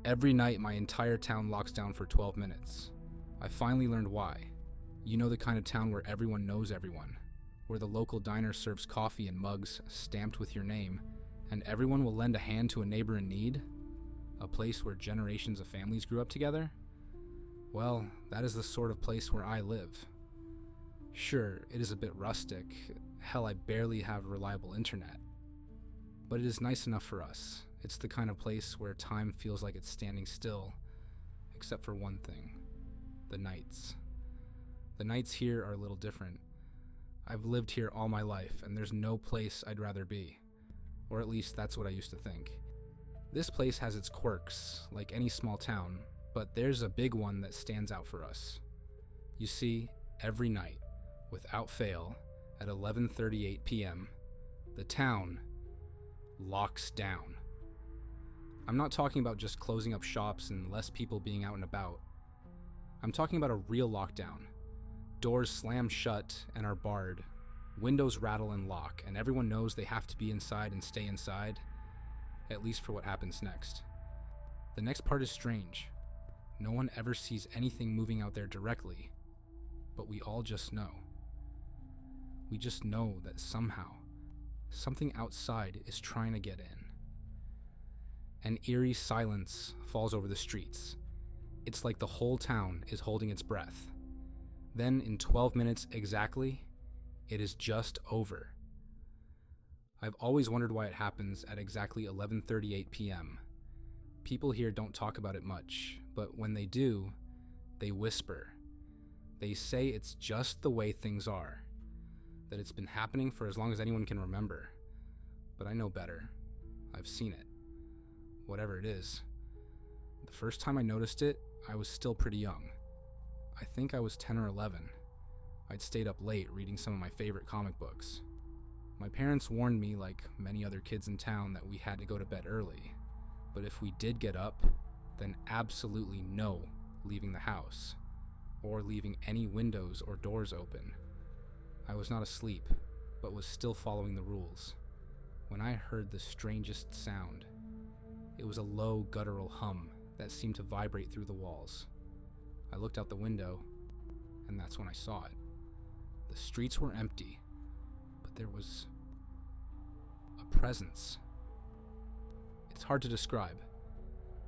Every night, my entire town locks down for 12 minutes. I finally learned why. You know, the kind of town where everyone knows everyone, where the local diner serves coffee in mugs stamped with your name, and everyone will lend a hand to a neighbor in need? A place where generations of families grew up together? Well, that is the sort of place where I live. Sure, it is a bit rustic. Hell, I barely have reliable internet. But it is nice enough for us. It's the kind of place where time feels like it's standing still, except for one thing: the nights. The nights here are a little different. I've lived here all my life, and there's no place I'd rather be. Or at least that's what I used to think. This place has its quirks, like any small town, but there's a big one that stands out for us. You see, every night, without fail, at 11:38 p.m., the town locks down. I'm not talking about just closing up shops and less people being out and about. I'm talking about a real lockdown. Doors slam shut and are barred. Windows rattle and lock, and everyone knows they have to be inside and stay inside, at least for what happens next. The next part is strange. No one ever sees anything moving out there directly, but we all just know. We just know that somehow, something outside is trying to get in. An eerie silence falls over the streets. It's like the whole town is holding its breath. Then, in 12 minutes exactly, it is just over. I've always wondered why it happens at exactly 11:38 p.m. People here don't talk about it much, but when they do, they whisper. They say it's just the way things are, that it's been happening for as long as anyone can remember. But I know better. I've seen it. Whatever it is. The first time I noticed it, I was still pretty young. I think I was 10 or 11. I'd stayed up late reading some of my favorite comic books. My parents warned me, like many other kids in town, that we had to go to bed early. But if we did get up, then absolutely no leaving the house, or leaving any windows or doors open. I was not asleep, but was still following the rules, when I heard the strangest sound. It was a low, guttural hum that seemed to vibrate through the walls. I looked out the window, and that's when I saw it. The streets were empty, but there was a presence. It's hard to describe.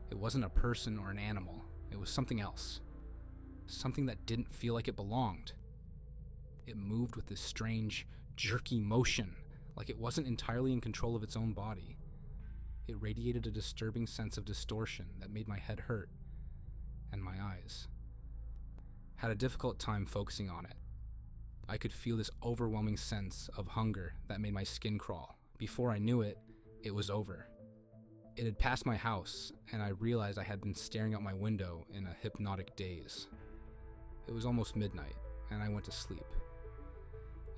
It wasn't a person or an animal. It was something else. Something that didn't feel like it belonged. It moved with this strange, jerky motion, like it wasn't entirely in control of its own body. It radiated a disturbing sense of distortion that made my head hurt, and my eyes. Had a difficult time focusing on it. I could feel this overwhelming sense of hunger that made my skin crawl. Before I knew it, it was over. It had passed my house, and I realized I had been staring out my window in a hypnotic daze. It was almost midnight, and I went to sleep,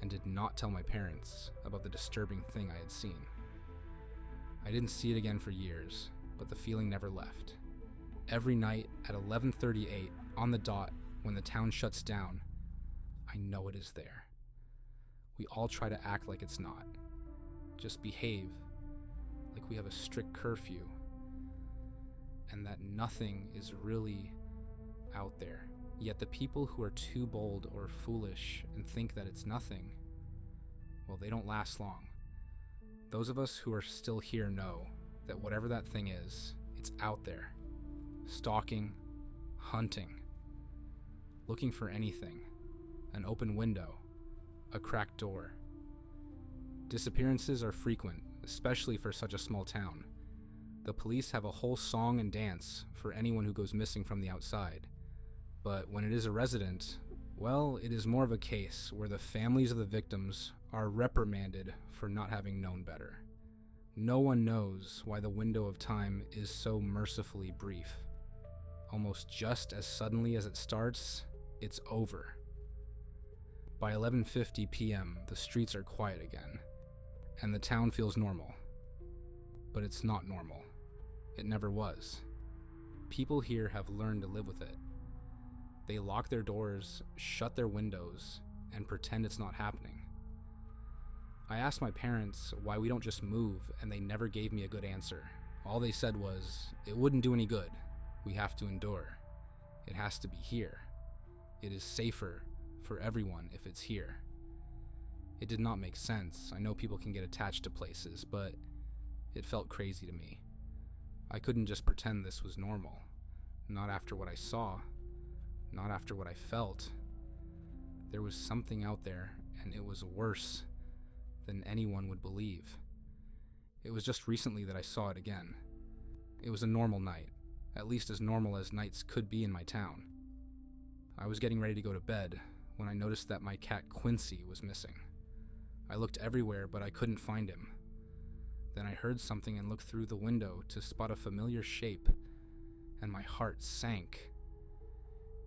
and did not tell my parents about the disturbing thing I had seen. I didn't see it again for years, but the feeling never left. Every night at 11:38, on the dot, when the town shuts down, I know it is there. We all try to act like it's not. Just behave like we have a strict curfew, and that nothing is really out there. Yet the people who are too bold or foolish and think that it's nothing, well, they don't last long. Those of us who are still here know that whatever that thing is, it's out there, stalking, hunting, looking for anything, an open window, a cracked door. Disappearances are frequent, especially for such a small town. The police have a whole song and dance for anyone who goes missing from the outside. But when it is a resident, well, it is more of a case where the families of the victims are reprimanded for not having known better. No one knows why the window of time is so mercifully brief. Almost just as suddenly as it starts, it's over. By 11:50 p.m., the streets are quiet again, and the town feels normal. But it's not normal. It never was. People here have learned to live with it. They lock their doors, shut their windows, and pretend it's not happening. I asked my parents why we don't just move, and they never gave me a good answer. All they said was, it wouldn't do any good. We have to endure. It has to be here. It is safer for everyone if it's here. It did not make sense. I know people can get attached to places, but it felt crazy to me. I couldn't just pretend this was normal. Not after what I saw. Not after what I felt. There was something out there, and it was worse than anyone would believe. It was just recently that I saw it again. It was a normal night, at least as normal as nights could be in my town. I was getting ready to go to bed when I noticed that my cat Quincy was missing. I looked everywhere, but I couldn't find him. Then I heard something and looked through the window to spot a familiar shape, and my heart sank.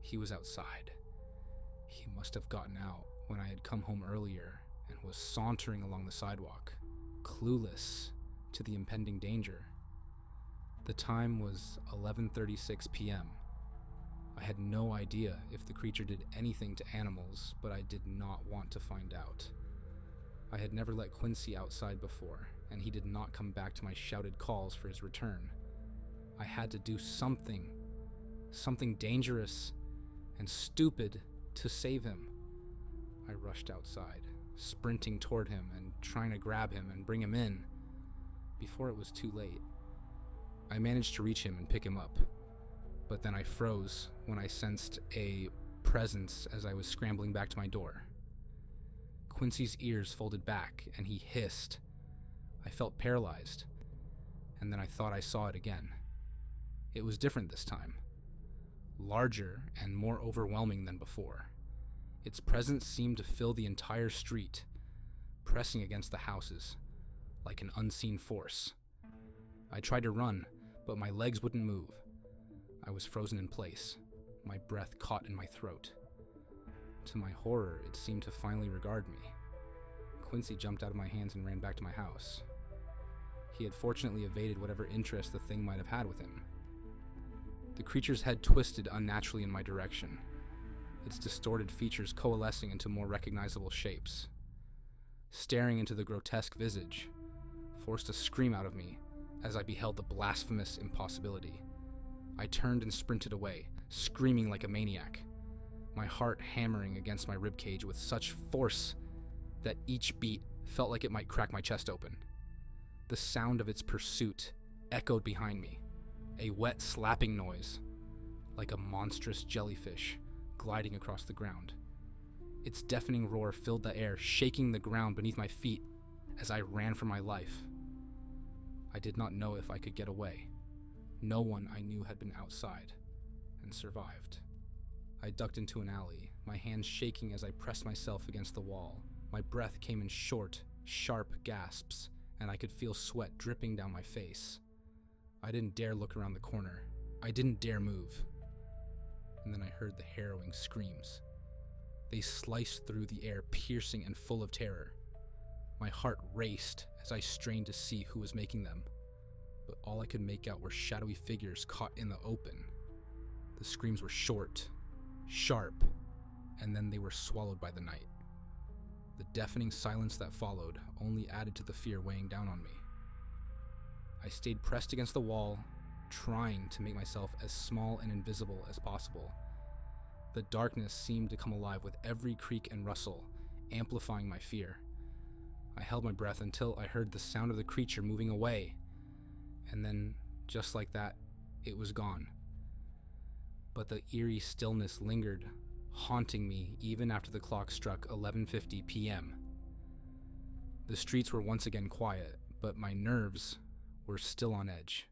He was outside. He must have gotten out when I had come home earlier and was sauntering along the sidewalk, clueless to the impending danger. The time was 11:36 p.m. I had no idea if the creature did anything to animals, but I did not want to find out. I had never let Quincy outside before, and he did not come back to my shouted calls for his return. I had to do something dangerous and stupid to save him. I rushed outside, sprinting toward him and trying to grab him and bring him in before it was too late. I managed to reach him and pick him up, but then I froze when I sensed a presence as I was scrambling back to my door. Quincy's ears folded back and he hissed. I felt paralyzed, and then I thought I saw it again. It was different this time. Larger and more overwhelming than before. Its presence seemed to fill the entire street, pressing against the houses like an unseen force. I tried to run, but my legs wouldn't move. I was frozen in place, my breath caught in my throat. To my horror, it seemed to finally regard me. Quincy jumped out of my hands and ran back to my house. He had fortunately evaded whatever interest the thing might have had with him. The creature's head twisted unnaturally in my direction, its distorted features coalescing into more recognizable shapes. Staring into the grotesque visage forced a scream out of me as I beheld the blasphemous impossibility. I turned and sprinted away, screaming like a maniac, my heart hammering against my ribcage with such force that each beat felt like it might crack my chest open. The sound of its pursuit echoed behind me, a wet slapping noise, like a monstrous jellyfish gliding across the ground. Its deafening roar filled the air, shaking the ground beneath my feet as I ran for my life. I did not know if I could get away. No one I knew had been outside and survived. I ducked into an alley, my hands shaking as I pressed myself against the wall. My breath came in short, sharp gasps, and I could feel sweat dripping down my face. I didn't dare look around the corner. I didn't dare move. And then I heard the harrowing screams. They sliced through the air, piercing and full of terror. My heart raced as I strained to see who was making them, but all I could make out were shadowy figures caught in the open. The screams were short, sharp, and then they were swallowed by the night. The deafening silence that followed only added to the fear weighing down on me. I stayed pressed against the wall, trying to make myself as small and invisible as possible. The darkness seemed to come alive with every creak and rustle, amplifying my fear. I held my breath until I heard the sound of the creature moving away, and then, just like that, it was gone. But the eerie stillness lingered, haunting me even after the clock struck 11:50 p.m. The streets were once again quiet, but my nerves were still on edge.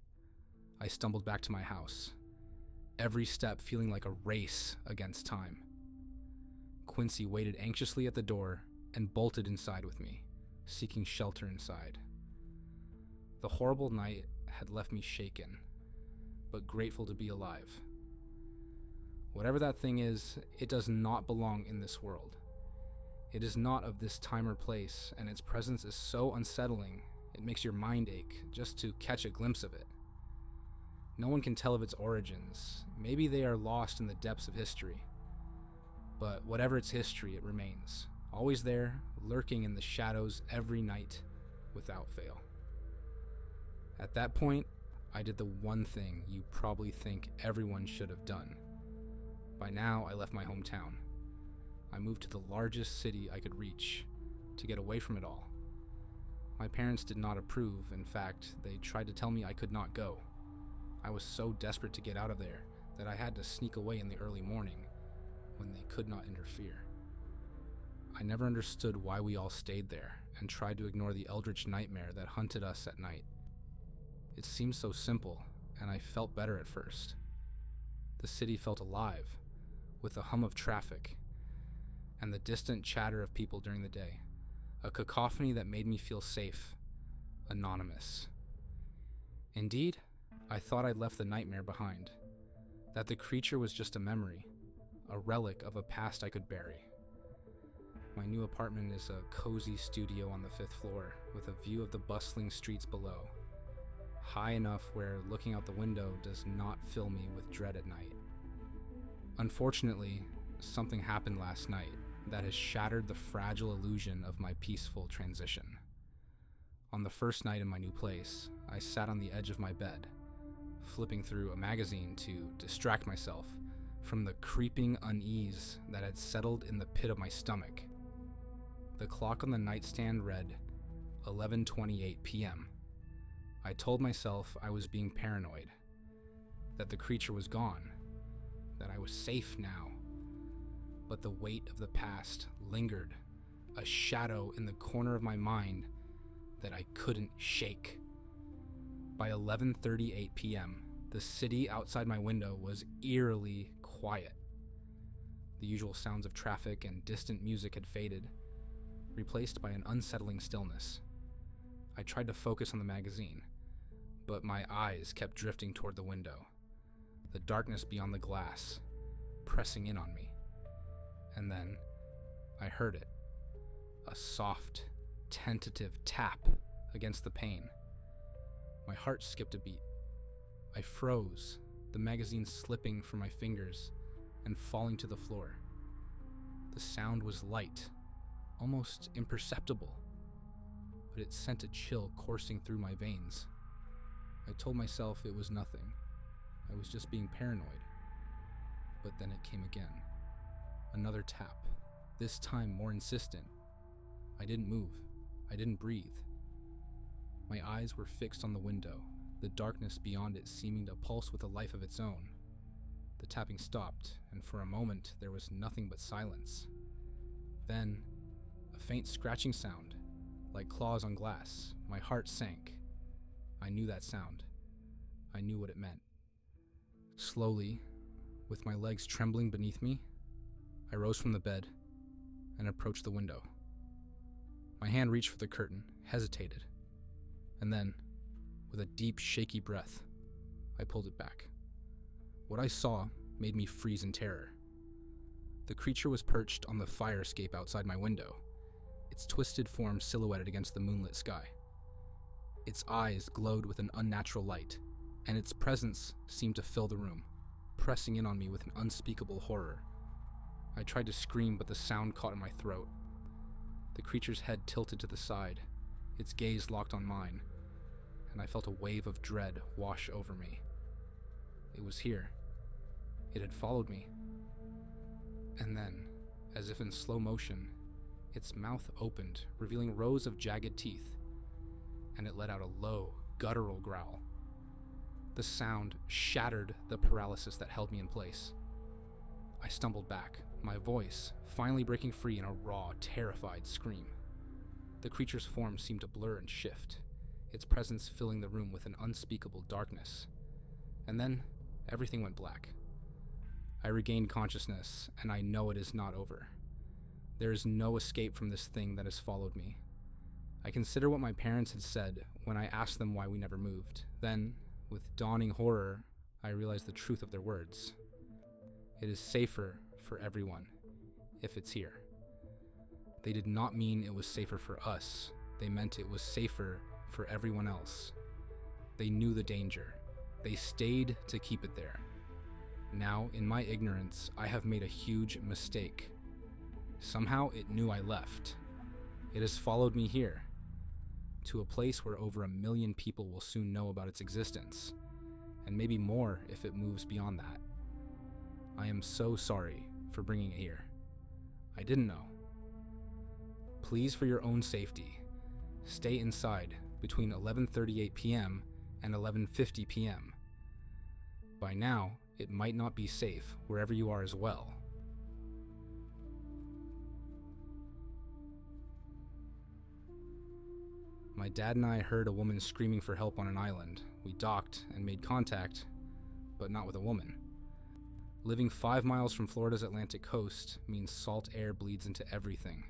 I stumbled back to my house, every step feeling like a race against time. Quincy waited anxiously at the door and bolted inside with me, seeking shelter inside. The horrible night had left me shaken, but grateful to be alive. Whatever that thing is, it does not belong in this world. It is not of this time or place, and its presence is so unsettling, it makes your mind ache just to catch a glimpse of it. No one can tell of its origins. Maybe they are lost in the depths of history. But whatever its history, it remains, always there, lurking in the shadows every night, without fail. At that point, I did the one thing you probably think everyone should have done. By now, I left my hometown. I moved to the largest city I could reach to get away from it all. My parents did not approve. In fact, they tried to tell me I could not go. I was so desperate to get out of there that I had to sneak away in the early morning when they could not interfere. I never understood why we all stayed there and tried to ignore the eldritch nightmare that hunted us at night. It seemed so simple, and I felt better at first. The city felt alive, with the hum of traffic and the distant chatter of people during the day, a cacophony that made me feel safe, anonymous. Indeed, I thought I'd left the nightmare behind, that the creature was just a memory, a relic of a past I could bury. My new apartment is a cozy studio on the 5th floor with a view of the bustling streets below, high enough where looking out the window does not fill me with dread at night. Unfortunately, something happened last night that has shattered the fragile illusion of my peaceful transition. On the first night in my new place, I sat on the edge of my bed, flipping through a magazine to distract myself from the creeping unease that had settled in the pit of my stomach. The clock on the nightstand read 11:28 p.m. I told myself I was being paranoid, that the creature was gone, that I was safe now. But the weight of the past lingered, a shadow in the corner of my mind that I couldn't shake. By 11:38 p.m., the city outside my window was eerily quiet. The usual sounds of traffic and distant music had faded, replaced by an unsettling stillness. I tried to focus on the magazine, but my eyes kept drifting toward the window, the darkness beyond the glass pressing in on me. And then I heard it, a soft, tentative tap against the pane. My heart skipped a beat. I froze, the magazine slipping from my fingers and falling to the floor. The sound was light, almost imperceptible, but it sent a chill coursing through my veins. I told myself it was nothing. I was just being paranoid. But then it came again. Another tap, this time more insistent. I didn't move. I didn't breathe. My eyes were fixed on the window, the darkness beyond it seeming to pulse with a life of its own. The tapping stopped, and for a moment there was nothing but silence. Then, a faint scratching sound, like claws on glass. My heart sank. I knew that sound. I knew what it meant. Slowly, with my legs trembling beneath me, I rose from the bed and approached the window. My hand reached for the curtain, hesitated, and then, with a deep, shaky breath, I pulled it back. What I saw made me freeze in terror. The creature was perched on the fire escape outside my window, its twisted form silhouetted against the moonlit sky. Its eyes glowed with an unnatural light, and its presence seemed to fill the room, pressing in on me with an unspeakable horror. I tried to scream, but the sound caught in my throat. The creature's head tilted to the side, its gaze locked on mine, and I felt a wave of dread wash over me. It was here. It had followed me. And then, as if in slow motion, its mouth opened, revealing rows of jagged teeth, and it let out a low, guttural growl. The sound shattered the paralysis that held me in place. I stumbled back, my voice finally breaking free in a raw, terrified scream. The creature's form seemed to blur and shift, its presence filling the room with an unspeakable darkness. And then, everything went black. I regained consciousness, and I know it is not over. There is no escape from this thing that has followed me. I consider what my parents had said when I asked them why we never moved. Then, with dawning horror, I realized the truth of their words. It is safer for everyone if it's here. They did not mean it was safer for us. They meant it was safer for everyone else. They knew the danger. They stayed to keep it there. Now, in my ignorance, I have made a huge mistake. Somehow it knew I left. It has followed me here, to a place where over 1 million people will soon know about its existence, and maybe more if it moves beyond that. I am so sorry for bringing it here. I didn't know. Please, for your own safety, stay inside between 11:38 p.m. and 11:50 p.m. By now, it might not be safe wherever you are as well. My dad and I heard a woman screaming for help on an island. We docked and made contact, but not with a woman. Living 5 miles from Florida's Atlantic coast means salt air bleeds into everything.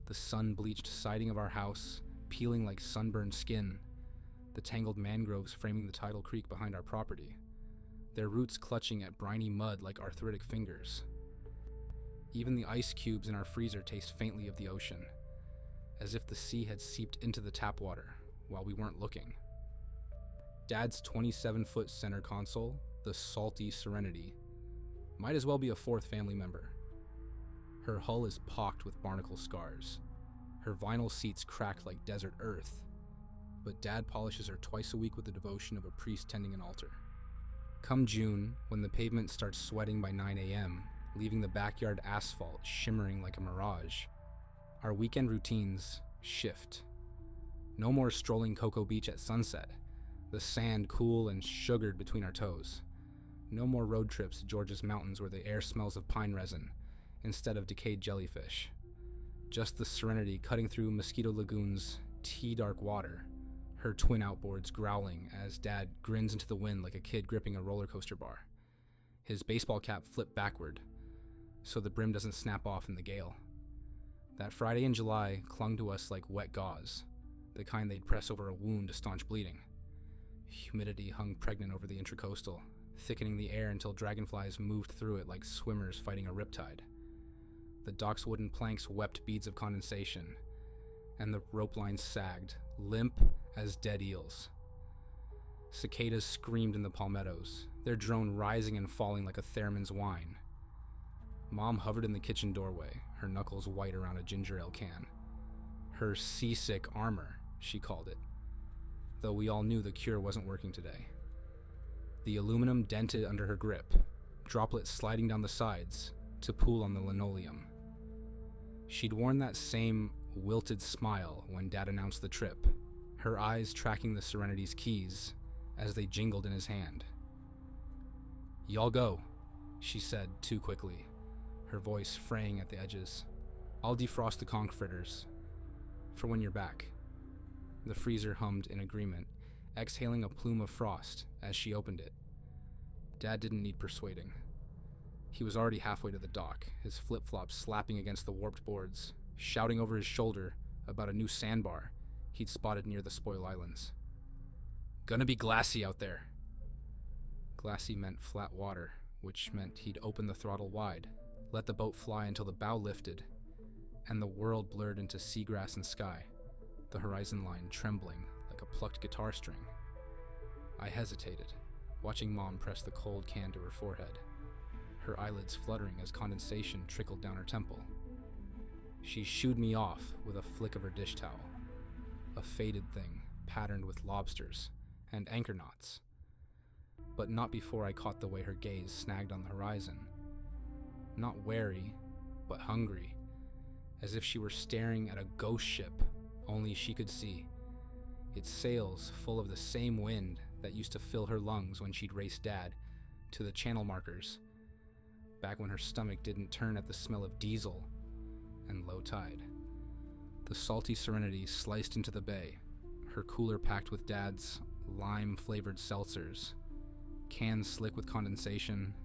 The sun-bleached siding of our house, peeling like sunburned skin. The tangled mangroves framing the tidal creek behind our property. Their roots clutching at briny mud like arthritic fingers. Even the ice cubes in our freezer taste faintly of the ocean, as if the sea had seeped into the tap water while we weren't looking. Dad's 27-foot center console, the salty Serenity, might as well be a fourth family member. Her hull is pocked with barnacle scars. Her vinyl seats cracked like desert earth, but Dad polishes her twice a week with the devotion of a priest tending an altar. Come June, when the pavement starts sweating by 9 a.m., leaving the backyard asphalt shimmering like a mirage, our weekend routines shift. No more strolling Cocoa Beach at sunset, the sand cool and sugared between our toes. No more road trips to Georgia's mountains where the air smells of pine resin instead of decayed jellyfish. Just the Serenity cutting through Mosquito Lagoon's tea-dark water, her twin outboards growling as Dad grins into the wind like a kid gripping a roller coaster bar. His baseball cap flipped backward, so the brim doesn't snap off in the gale. That Friday in July clung to us like wet gauze, the kind they'd press over a wound to staunch bleeding. Humidity hung pregnant over the intracoastal, thickening the air until dragonflies moved through it like swimmers fighting a riptide. The dock's wooden planks wept beads of condensation, and the rope lines sagged, limp as dead eels. Cicadas screamed in the palmettos, their drone rising and falling like a theremin's whine. Mom hovered in the kitchen doorway, her knuckles white around a ginger ale can. Her seasick armor, she called it, though we all knew the cure wasn't working today. The aluminum dented under her grip, droplets sliding down the sides to pool on the linoleum. She'd worn that same wilted smile when Dad announced the trip, her eyes tracking the Serenity's keys as they jingled in his hand. "Y'all go," she said too quickly, her voice fraying at the edges. "I'll defrost the conch fritters for when you're back." The freezer hummed in agreement, exhaling a plume of frost as she opened it. Dad didn't need persuading. He was already halfway to the dock, his flip-flops slapping against the warped boards, shouting over his shoulder about a new sandbar he'd spotted near the Spoil Islands. "Gonna be glassy out there." Glassy meant flat water, which meant he'd open the throttle wide, let the boat fly until the bow lifted, and the world blurred into seagrass and sky, the horizon line trembling like a plucked guitar string. I hesitated, watching Mom press the cold can to her forehead, her eyelids fluttering as condensation trickled down her temple. She shooed me off with a flick of her dish towel, a faded thing patterned with lobsters and anchor knots, but not before I caught the way her gaze snagged on the horizon. Not wary, but hungry, as if she were staring at a ghost ship only she could see, its sails full of the same wind that used to fill her lungs when she'd race Dad to the channel markers, back when her stomach didn't turn at the smell of diesel and low tide. The salty Serenity sliced into the bay, her cooler packed with Dad's lime-flavored seltzers, cans slick with condensation,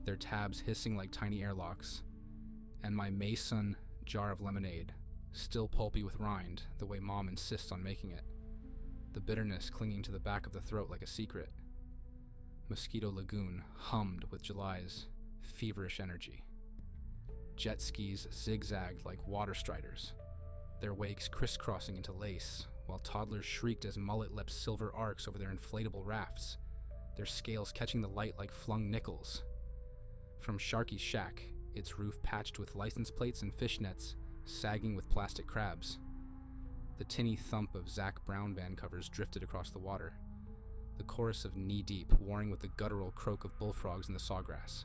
their tabs hissing like tiny airlocks, and my Mason jar of lemonade, still pulpy with rind the way Mom insists on making it, the bitterness clinging to the back of the throat like a secret. Mosquito Lagoon hummed with July's feverish energy. Jet skis zigzagged like water striders, their wakes crisscrossing into lace, while toddlers shrieked as mullet leapt silver arcs over their inflatable rafts, their scales catching the light like flung nickels. From Sharky's shack, its roof patched with license plates and fishnets, sagging with plastic crabs, The tinny thump of Zac Brown band covers drifted across the water, the chorus of Knee Deep warring with the guttural croak of bullfrogs in the sawgrass.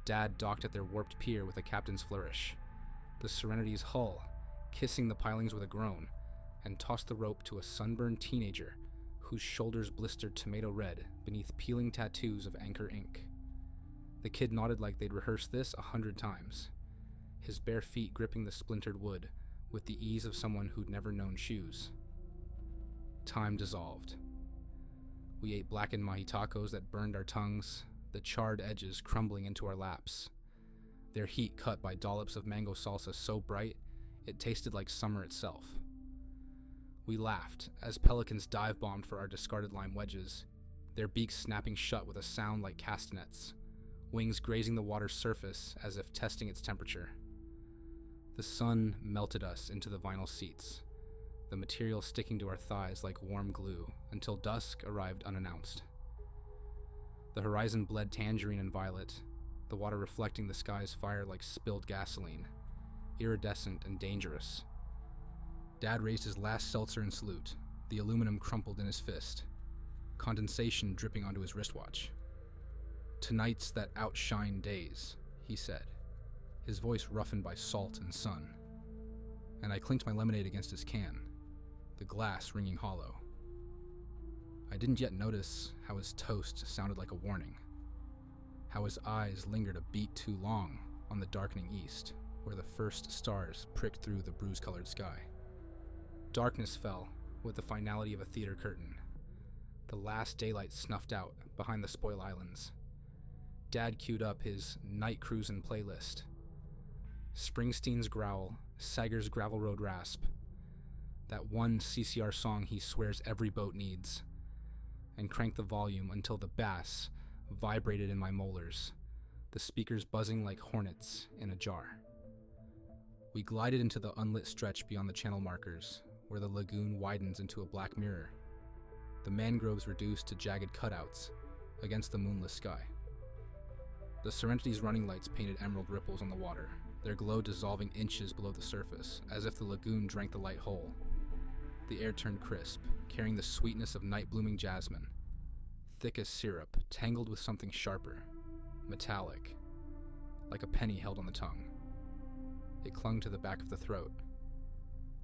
Dad docked at their warped pier with a captain's flourish, the Serenity's hull kissing the pilings with a groan, and tossed the rope to a sunburned teenager whose shoulders blistered tomato red beneath peeling tattoos of anchor ink. The kid nodded like they'd rehearsed this 100 times, his bare feet gripping the splintered wood with the ease of someone who'd never known shoes. Time dissolved. We ate blackened mahi tacos that burned our tongues, the charred edges crumbling into our laps, their heat cut by dollops of mango salsa so bright it tasted like summer itself. We laughed as pelicans dive-bombed for our discarded lime wedges, their beaks snapping shut with a sound like castanets, wings grazing the water's surface as if testing its temperature. The sun melted us into the vinyl seats, the material sticking to our thighs like warm glue until dusk arrived unannounced. The horizon bled tangerine and violet, the water reflecting the sky's fire like spilled gasoline, iridescent and dangerous. Dad raised his last seltzer in salute, the aluminum crumpled in his fist, condensation dripping onto his wristwatch. "Tonight's that outshine days," he said, his voice roughened by salt and sun. And I clinked my lemonade against his can, the glass ringing hollow. I didn't yet notice how his toast sounded like a warning, how his eyes lingered a beat too long on the darkening east, where the first stars pricked through the bruise-colored sky. Darkness fell with the finality of a theater curtain, the last daylight snuffed out behind the spoil islands. Dad queued up his night cruisin' playlist. Springsteen's Growl, Sager's Gravel Road Rasp, that one CCR song he swears every boat needs, and cranked the volume until the bass vibrated in my molars, the speakers buzzing like hornets in a jar. We glided into the unlit stretch beyond the channel markers, where the lagoon widens into a black mirror, the mangroves reduced to jagged cutouts against the moonless sky. The Serenity's running lights painted emerald ripples on the water, their glow dissolving inches below the surface, as if the lagoon drank the light whole. The air turned crisp, carrying the sweetness of night-blooming jasmine, thick as syrup, tangled with something sharper, metallic, like a penny held on the tongue. It clung to the back of the throat.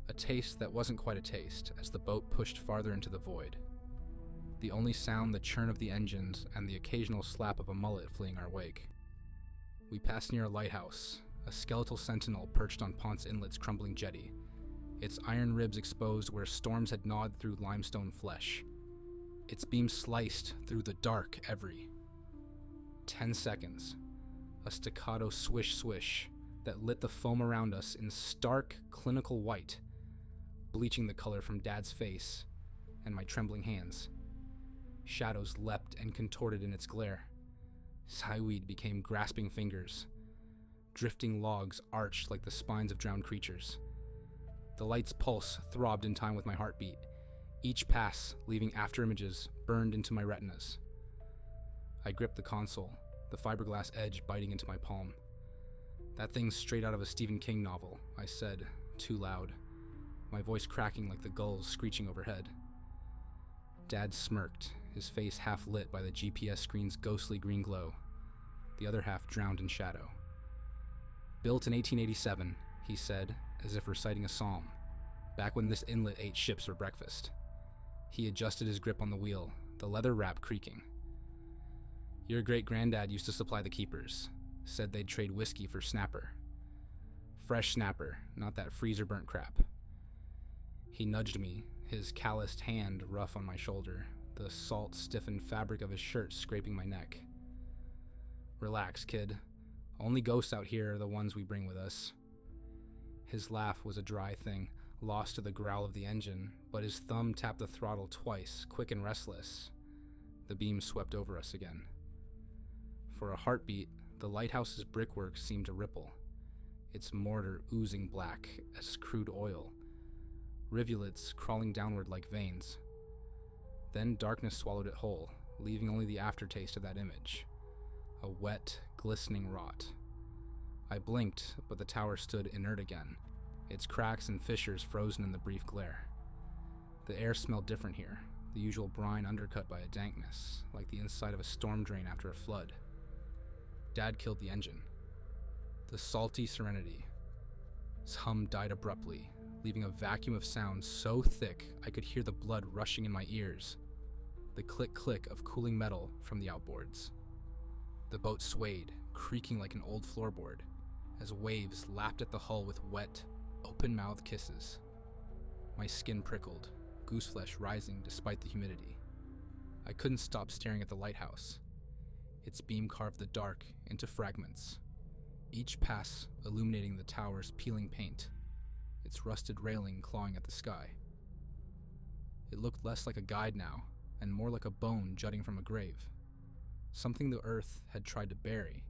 A taste that wasn't quite a taste as the boat pushed farther into the void. The only sound the churn of the engines and the occasional slap of a mullet fleeing our wake. We passed near a lighthouse, a skeletal sentinel perched on Ponce Inlet's crumbling jetty, its iron ribs exposed where storms had gnawed through limestone flesh, its beams sliced through the dark every 10 seconds, a staccato swish-swish that lit the foam around us in stark, clinical white, bleaching the color from Dad's face and my trembling hands. Shadows leapt and contorted in its glare. Saiweed became grasping fingers. Drifting logs arched like the spines of drowned creatures. The light's pulse throbbed in time with my heartbeat, each pass leaving afterimages burned into my retinas. I gripped the console, the fiberglass edge biting into my palm. "That thing's straight out of a Stephen King novel," I said, too loud, my voice cracking like the gulls screeching overhead. Dad smirked, his face half lit by the GPS screen's ghostly green glow, the other half drowned in shadow. "Built in 1887, he said, as if reciting a psalm, back when this inlet ate ships for breakfast. He adjusted his grip on the wheel, the leather wrap creaking. "Your great-granddad used to supply the keepers, said they'd trade whiskey for snapper. Fresh snapper, not that freezer-burnt crap." He nudged me, his calloused hand rough on my shoulder, the salt-stiffened fabric of his shirt scraping my neck. "Relax, kid. Only ghosts out here are the ones we bring with us." His laugh was a dry thing, lost to the growl of the engine, but his thumb tapped the throttle twice, quick and restless. The beam swept over us again. For a heartbeat, the lighthouse's brickwork seemed to ripple, its mortar oozing black as crude oil, rivulets crawling downward like veins. Then darkness swallowed it whole, leaving only the aftertaste of that image, a wet, glistening rot. I blinked, but the tower stood inert again, its cracks and fissures frozen in the brief glare. The air smelled different here, the usual brine undercut by a dankness, like the inside of a storm drain after a flood. Dad killed the engine. The salty serenity. Its hum died abruptly, leaving a vacuum of sound so thick I could hear the blood rushing in my ears. The click-click of cooling metal from the outboards. The boat swayed, creaking like an old floorboard, as waves lapped at the hull with wet, open-mouthed kisses. My skin prickled, gooseflesh rising despite the humidity. I couldn't stop staring at the lighthouse. Its beam carved the dark into fragments, each pass illuminating the tower's peeling paint, its rusted railing clawing at the sky. It looked less like a guide now, and more like a bone jutting from a grave, something the earth had tried to bury,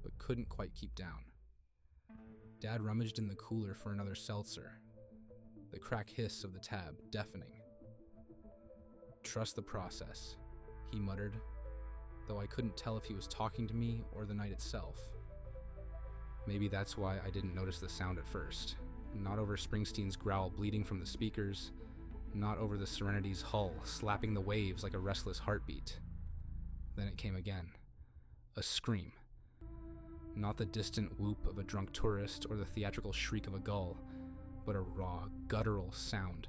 but couldn't quite keep down. Dad rummaged in the cooler for another seltzer, the crack hiss of the tab deafening. "Trust the process," he muttered, though I couldn't tell if he was talking to me or the night itself. Maybe that's why I didn't notice the sound at first. Not over Springsteen's growl bleeding from the speakers, not over the Serenity's hull slapping the waves like a restless heartbeat. Then it came again. A scream. Not the distant whoop of a drunk tourist or the theatrical shriek of a gull, but a raw, guttural sound,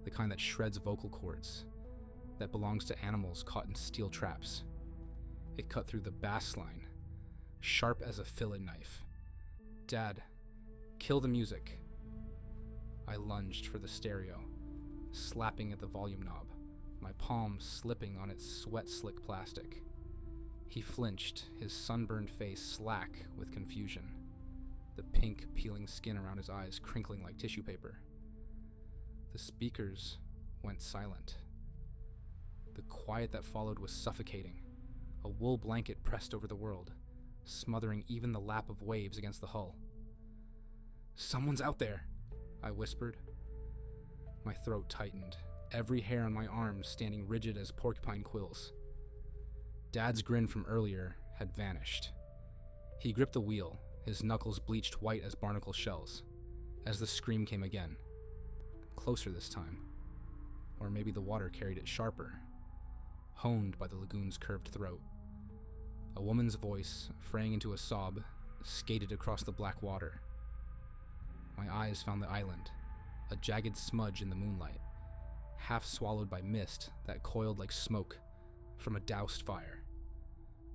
the kind that shreds vocal cords, that belongs to animals caught in steel traps. It cut through the bass line, sharp as a fillet knife. "Dad, kill the music." I lunged for the stereo, slapping at the volume knob, my palm slipping on its sweat-slick plastic. He flinched, his sunburned face slack with confusion, the pink, peeling skin around his eyes crinkling like tissue paper. The speakers went silent. The quiet that followed was suffocating, a wool blanket pressed over the world, smothering even the lap of waves against the hull. "Someone's out there," I whispered. My throat tightened, every hair on my arms standing rigid as porcupine quills. Dad's grin from earlier had vanished. He gripped the wheel, his knuckles bleached white as barnacle shells, as the scream came again. Closer this time. Or maybe the water carried it sharper, honed by the lagoon's curved throat. A woman's voice, fraying into a sob, skated across the black water. My eyes found the island, a jagged smudge in the moonlight, half swallowed by mist that coiled like smoke from a doused fire.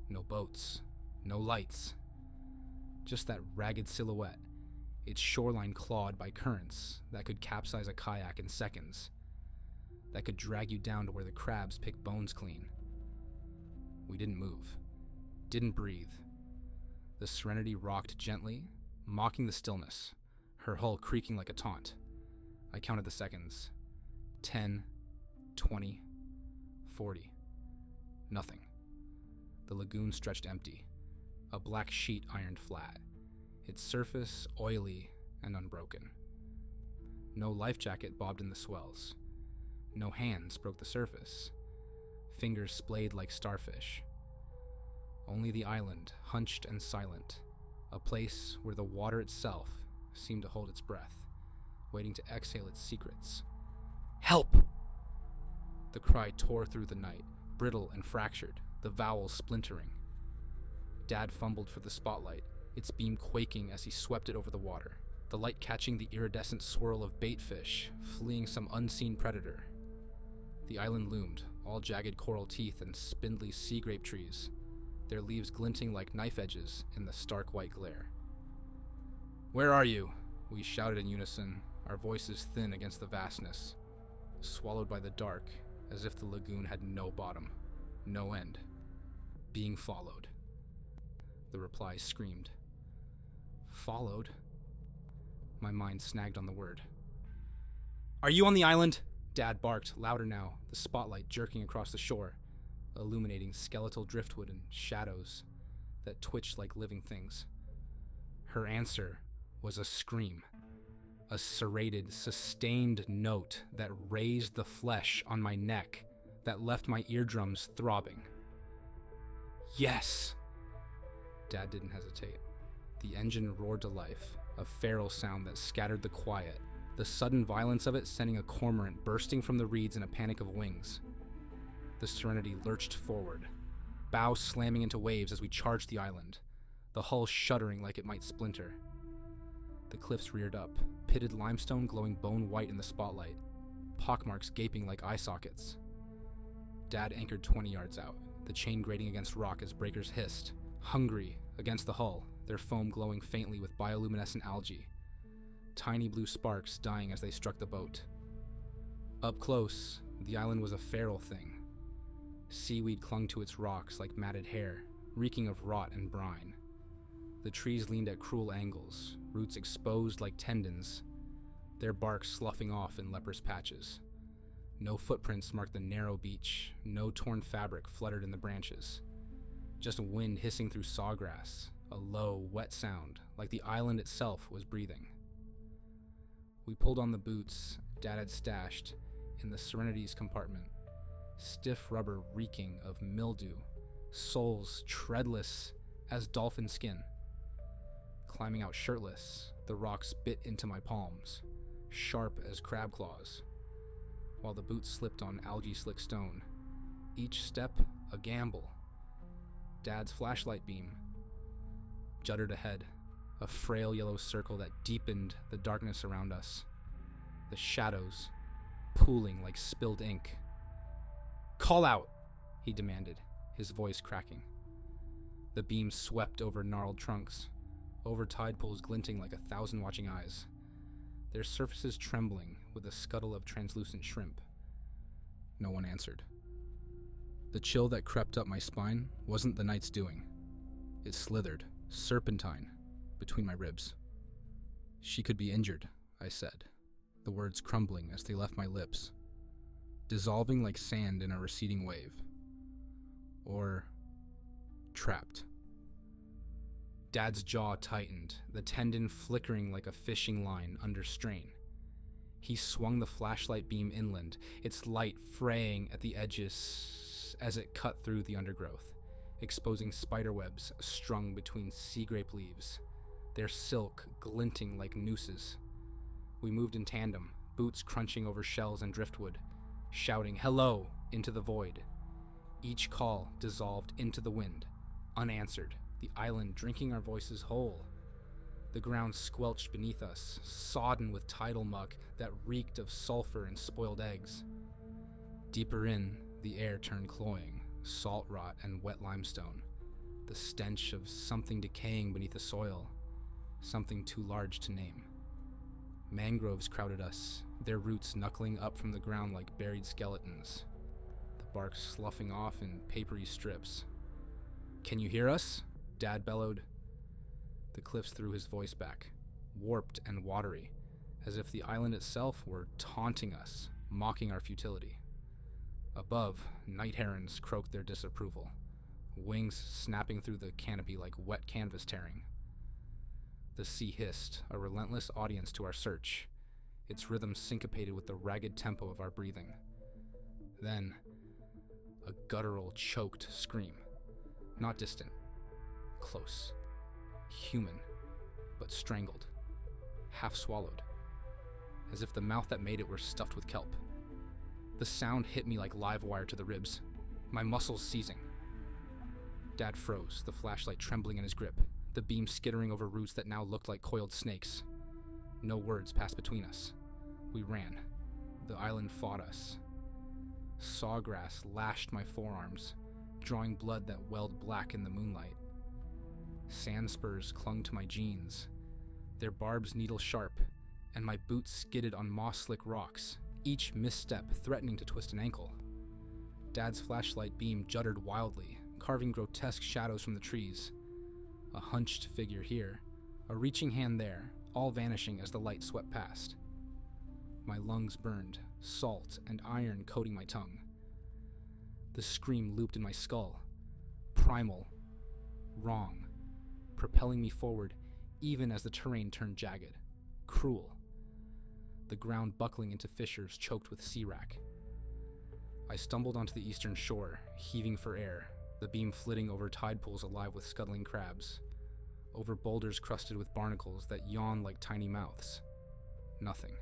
No boats, no lights, just that ragged silhouette, its shoreline clawed by currents that could capsize a kayak in seconds, that could drag you down to where the crabs pick bones clean. We didn't move, didn't breathe. The Serenity rocked gently, mocking the stillness, her hull creaking like a taunt. I counted the seconds. 10, 20, 40. Nothing. The lagoon stretched empty, a black sheet ironed flat, its surface oily and unbroken. No life jacket bobbed in the swells. No hands broke the surface, fingers splayed like starfish. Only the island, hunched and silent, a place where the water itself seemed to hold its breath, waiting to exhale its secrets. "Help!" The cry tore through the night, brittle and fractured, the vowels splintering. Dad fumbled for the spotlight, its beam quaking as he swept it over the water, the light catching the iridescent swirl of bait fish fleeing some unseen predator. The island loomed, all jagged coral teeth and spindly sea grape trees, their leaves glinting like knife edges in the stark white glare. "Where are you?" we shouted in unison, our voices thin against the vastness, swallowed by the dark as if the lagoon had no bottom, no end. "Being followed," the reply screamed. "Followed?" My mind snagged on the word. "Are you on the island?" Dad barked, louder now, the spotlight jerking across the shore, illuminating skeletal driftwood and shadows that twitched like living things. Her answer was a scream, a serrated, sustained note that raised the flesh on my neck, that left my eardrums throbbing. "Yes!" Dad didn't hesitate. The engine roared to life, a feral sound that scattered the quiet, the sudden violence of it sending a cormorant bursting from the reeds in a panic of wings. The Serenity lurched forward, bow slamming into waves as we charged the island, the hull shuddering like it might splinter. The cliffs reared up, pitted limestone glowing bone white in the spotlight, pockmarks gaping like eye sockets. Dad anchored 20 yards out, the chain grating against rock as breakers hissed, hungry, against the hull, their foam glowing faintly with bioluminescent algae, tiny blue sparks dying as they struck the boat. Up close, the island was a feral thing. Seaweed clung to its rocks like matted hair, reeking of rot and brine. The trees leaned at cruel angles, roots exposed like tendons, their bark sloughing off in leprous patches. No footprints marked the narrow beach, no torn fabric fluttered in the branches. Just wind hissing through sawgrass, a low, wet sound, like the island itself was breathing. We pulled on the boots Dad had stashed in the Serenity's compartment, stiff rubber reeking of mildew, soles treadless as dolphin skin. Climbing out shirtless, the rocks bit into my palms, sharp as crab claws, while the boots slipped on algae-slick stone. Each step a gamble. Dad's flashlight beam juddered ahead, a frail yellow circle that deepened the darkness around us, the shadows pooling like spilled ink. "Call out!" he demanded, his voice cracking. The beam swept over gnarled trunks, over tide pools glinting like 1,000 watching eyes, their surfaces trembling with the scuttle of translucent shrimp. No one answered. The chill that crept up my spine wasn't the night's doing. It slithered, serpentine, between my ribs. "She could be injured," I said, the words crumbling as they left my lips, dissolving like sand in a receding wave. Or trapped. Dad's jaw tightened, the tendon flickering like a fishing line under strain. He swung the flashlight beam inland, its light fraying at the edges as it cut through the undergrowth, exposing spiderwebs strung between sea grape leaves, their silk glinting like nooses. We moved in tandem, boots crunching over shells and driftwood, shouting "hello" into the void. Each call dissolved into the wind, unanswered, the island drinking our voices whole. The ground squelched beneath us, sodden with tidal muck that reeked of sulfur and spoiled eggs. Deeper in, the air turned cloying, salt rot and wet limestone, the stench of something decaying beneath the soil, something too large to name. Mangroves crowded us, their roots knuckling up from the ground like buried skeletons, the bark sloughing off in papery strips. "Can you hear us?" Dad bellowed. The cliffs threw his voice back, warped and watery, as if the island itself were taunting us, mocking our futility. Above, night herons croaked their disapproval, wings snapping through the canopy like wet canvas tearing. The sea hissed, a relentless audience to our search, its rhythm syncopated with the ragged tempo of our breathing. Then, a guttural, choked scream. Not distant. Close. Human, but strangled. Half swallowed. As if the mouth that made it were stuffed with kelp. The sound hit me like live wire to the ribs, my muscles seizing. Dad froze, the flashlight trembling in his grip, the beam skittering over roots that now looked like coiled snakes. No words passed between us. We ran. The island fought us. Sawgrass lashed my forearms, drawing blood that welled black in the moonlight. Sand spurs clung to my jeans, their barbs needle sharp, and my boots skidded on moss-slick rocks, each misstep threatening to twist an ankle. Dad's flashlight beam juddered wildly, carving grotesque shadows from the trees. A hunched figure here, a reaching hand there, all vanishing as the light swept past. My lungs burned, salt and iron coating my tongue. The scream looped in my skull, primal, wrong, propelling me forward even as the terrain turned jagged, cruel, the ground buckling into fissures choked with sea wrack. I stumbled onto the eastern shore, heaving for air, the beam flitting over tide pools alive with scuttling crabs. over boulders crusted with barnacles that yawn like tiny mouths. Nothing.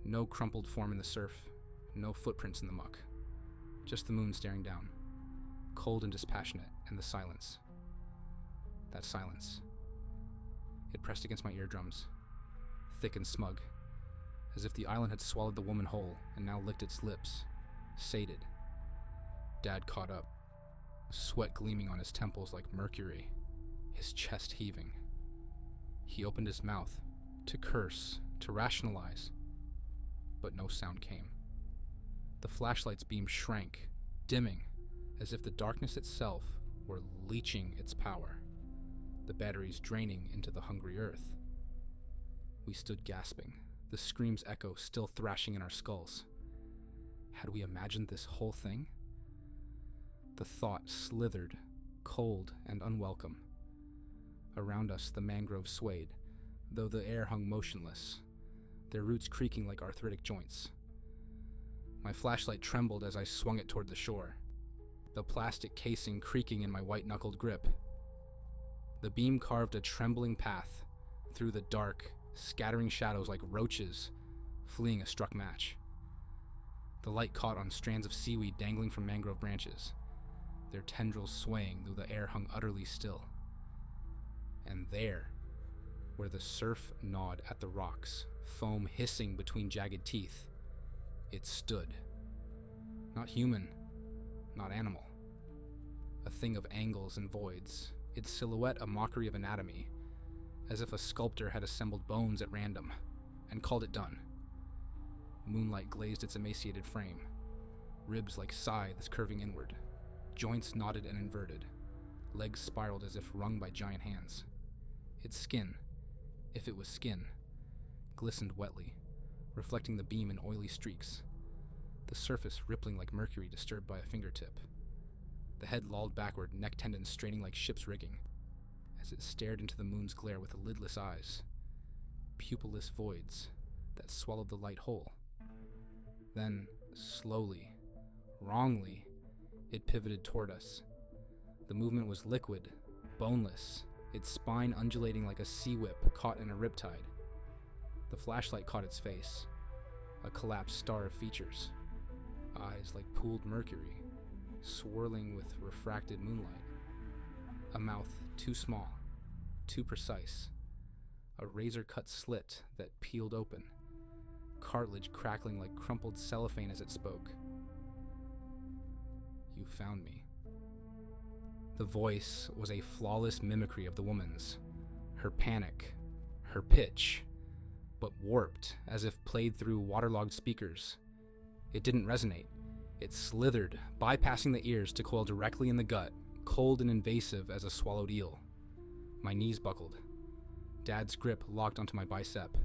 No crumpled form in the surf, no footprints in the muck. Just the moon staring down, cold and dispassionate, and the silence. That silence. It pressed against my eardrums, thick and smug, as if the island had swallowed the woman whole and now licked its lips, sated. Dad caught up, sweat gleaming on his temples like mercury, his chest heaving. He opened his mouth, to curse, to rationalize, but no sound came. The flashlight's beam shrank, dimming, as if the darkness itself were leeching its power, the batteries draining into the hungry earth. We stood gasping, the scream's echo still thrashing in our skulls. Had we imagined this whole thing? The thought slithered, cold and unwelcome. Around us the mangroves swayed, though the air hung motionless, their roots creaking like arthritic joints. My flashlight trembled as I swung it toward the shore, the plastic casing creaking in my white-knuckled grip. The beam carved a trembling path through the dark, scattering shadows like roaches fleeing a struck match. The light caught on strands of seaweed dangling from mangrove branches, their tendrils swaying though the air hung utterly still. And there, where the surf gnawed at the rocks, foam hissing between jagged teeth, it stood. Not human, not animal. A thing of angles and voids, its silhouette a mockery of anatomy, as if a sculptor had assembled bones at random and called it done. Moonlight glazed its emaciated frame, ribs like scythes curving inward, joints knotted and inverted, legs spiraled as if wrung by giant hands. Its skin, if it was skin, glistened wetly, reflecting the beam in oily streaks, the surface rippling like mercury disturbed by a fingertip. The head lolled backward, neck tendons straining like ship's rigging, as it stared into the moon's glare with lidless eyes, pupilless voids that swallowed the light whole. Then, slowly, wrongly, it pivoted toward us. The movement was liquid, boneless, its spine undulating like a sea whip caught in a riptide. The flashlight caught its face, a collapsed star of features, eyes like pooled mercury, swirling with refracted moonlight, a mouth too small, too precise, a razor-cut slit that peeled open, cartilage crackling like crumpled cellophane as it spoke. You found me. The voice was a flawless mimicry of the woman's, her panic, her pitch, but warped as if played through waterlogged speakers. It didn't resonate. It slithered, bypassing the ears to coil directly in the gut, cold and invasive as a swallowed eel. My knees buckled. Dad's grip locked onto my bicep,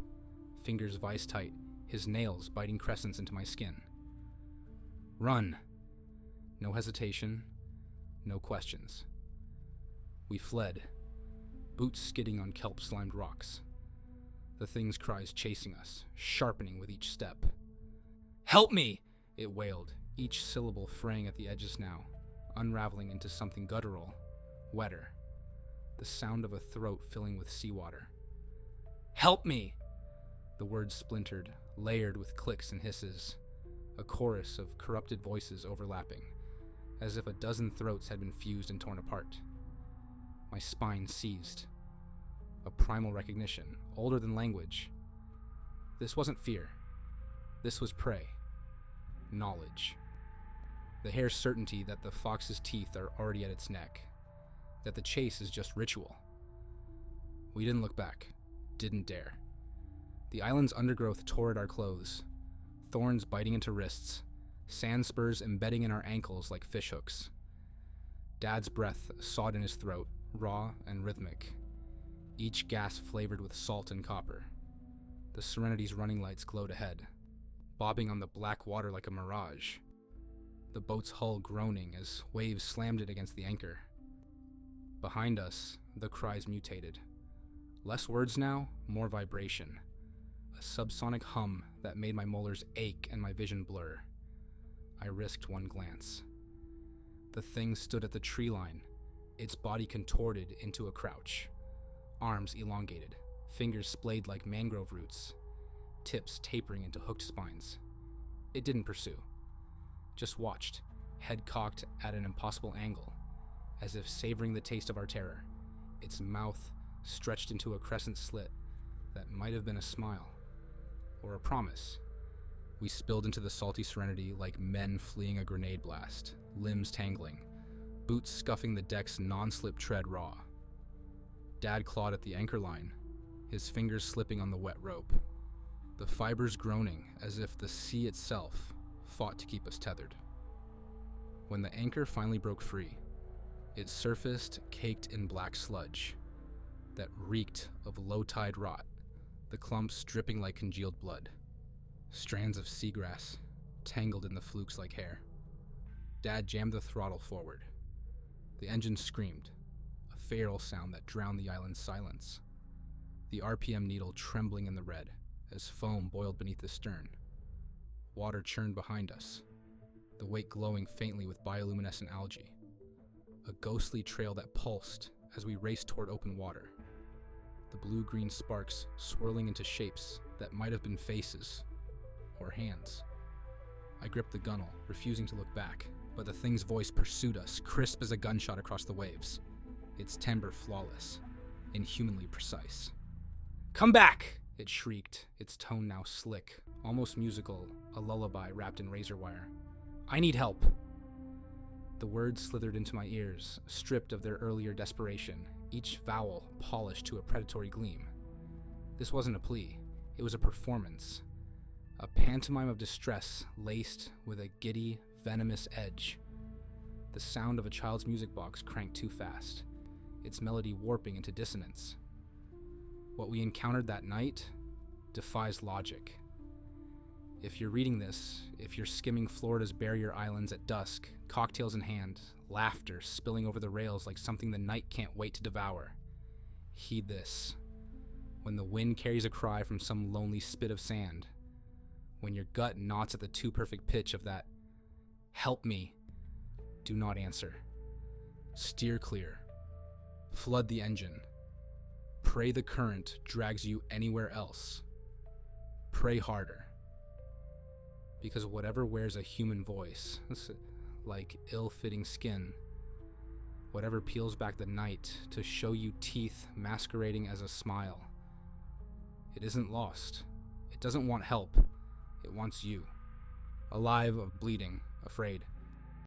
fingers vice tight, his nails biting crescents into my skin. Run! No hesitation, no questions. We fled, boots skidding on kelp-slimed rocks. The thing's cries chasing us, sharpening with each step. "Help me!" it wailed, each syllable fraying at the edges now, unraveling into something guttural, wetter, the sound of a throat filling with seawater. "Help me!" The words splintered, layered with clicks and hisses, a chorus of corrupted voices overlapping, as if a dozen throats had been fused and torn apart. My spine seized. A primal recognition, older than language. This wasn't fear. This was prey. Knowledge. The hare's certainty that the fox's teeth are already at its neck, that the chase is just ritual. We didn't look back, didn't dare. The island's undergrowth tore at our clothes, thorns biting into wrists, sand spurs embedding in our ankles like fishhooks. Dad's breath sawed in his throat, raw and rhythmic, each gasp flavored with salt and copper. The Serenity's running lights glowed ahead, bobbing on the black water like a mirage, the boat's hull groaning as waves slammed it against the anchor. Behind us, the cries mutated. Less words now, more vibration. A subsonic hum that made my molars ache and my vision blur. I risked one glance. The thing stood at the tree line, its body contorted into a crouch, arms elongated, fingers splayed like mangrove roots, tips tapering into hooked spines. It didn't pursue, just watched, head cocked at an impossible angle, as if savoring the taste of our terror, its mouth stretched into a crescent slit that might have been a smile, or a promise. We spilled into the salty serenity like men fleeing a grenade blast, limbs tangling, boots scuffing the deck's non-slip tread raw. Dad clawed at the anchor line, his fingers slipping on the wet rope, the fibers groaning as if the sea itself fought to keep us tethered. When the anchor finally broke free, it surfaced caked in black sludge that reeked of low-tide rot, the clumps dripping like congealed blood, strands of seagrass tangled in the flukes like hair. Dad jammed the throttle forward. The engine screamed, a feral sound that drowned the island's silence. The RPM needle trembling in the red as foam boiled beneath the stern. Water churned behind us, the wake glowing faintly with bioluminescent algae. A ghostly trail that pulsed as we raced toward open water. The blue-green sparks swirling into shapes that might have been faces or hands. I gripped the gunnel, refusing to look back, but the thing's voice pursued us, crisp as a gunshot across the waves, its timbre flawless, inhumanly precise. "Come back!" it shrieked, its tone now slick, almost musical, a lullaby wrapped in razor wire. "I need help." The words slithered into my ears, stripped of their earlier desperation, each vowel polished to a predatory gleam. This wasn't a plea, it was a performance. A pantomime of distress laced with a giddy, venomous edge. The sound of a child's music box cranked too fast, its melody warping into dissonance. What we encountered that night defies logic. If you're reading this, if you're skimming Florida's barrier islands at dusk, cocktails in hand, laughter spilling over the rails like something the night can't wait to devour, heed this. When the wind carries a cry from some lonely spit of sand, when your gut knots at the too perfect pitch of that, "Help me," do not answer. Steer clear. Flood the engine. Pray the current drags you anywhere else. Pray harder. Because whatever wears a human voice, like ill-fitting skin, whatever peels back the night to show you teeth masquerading as a smile, it isn't lost. It doesn't want help. It wants you. Alive, bleeding, afraid.